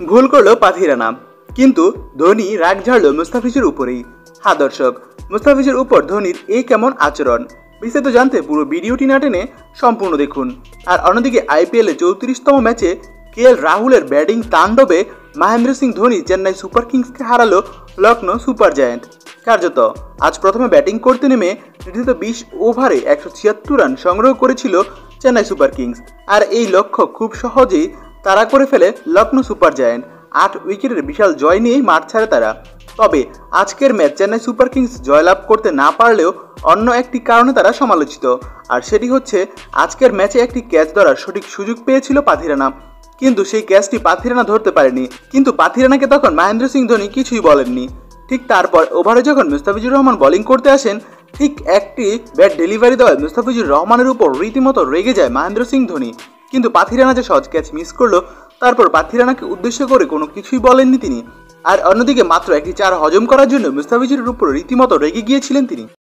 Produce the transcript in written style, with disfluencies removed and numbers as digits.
ভুল করলো পাথিরানা, কিন্তু ধোনি রাগ ঝাড়ল মুস্তাফিজের উপরেই। হ্যাঁ দর্শক, মুস্তাফিজের উপর ধোনির এই কেমন আচরণ, বিস্তারিত জানতে পুরো ভিডিওটি না টেনে সম্পূর্ণ দেখুন। আর অন্যদিকে আইপিএলে 34তম ম্যাচে কেএল রাহুলের ব্যাটিং তাণ্ডবে মহেন্দ্র সিং ধোনি চেন্নাই সুপার কিংসকে হারালো লখনৌ সুপার জায়ান্ট। কার্যত আজ প্রথমে ব্যাটিং করতে নেমে নির্ধারিত 20 ওভারে 176 রান সংগ্রহ করেছিল চেন্নাই সুপার কিংস। আর এই লক্ষ্য খুব সহজেই তাড়া করে ফেলে লখনৌ সুপার জায়ান্ট। 8 উইকেটের বিশাল জয় নিয়েই মাঠ ছাড়ে তারা। তবে আজকের ম্যাচ চেন্নাই সুপার কিংস জয়লাভ করতে না পারলেও অন্য একটি কারণে তারা সমালোচিত, আর সেটি হচ্ছে আজকের ম্যাচে একটি ক্যাচ ধরার সঠিক সুযোগ পেয়েছিল পাথিরানা, কিন্তু সেই ক্যাচটি পাথিরানা ধরতে পারেনি। কিন্তু পাথিরানাকে তখন মহেন্দ্র সিং ধোনি কিছুই বলেননি। ঠিক তারপর ওভারে যখন মুস্তাফিজুর রহমান বোলিং করতে আসেন, ঠিক একটি ব্যাট ডেলিভারি দেওয়ায় মুস্তাফিজুর রহমানের উপর রীতিমতো রেগে যায় মহেন্দ্র সিং ধোনি। কিন্তু পাথিরানা যে সহজ ক্যাচ মিস করলো, তারপর পাথিরানাকে উদ্দেশ্য করে কোনো কিছুই বলেননি তিনি। আর অন্যদিকে মাত্র একটি 4 হজম করার জন্য মুস্তাফিজুরের উপর রীতিমতো রেগে গিয়েছিলেন তিনি।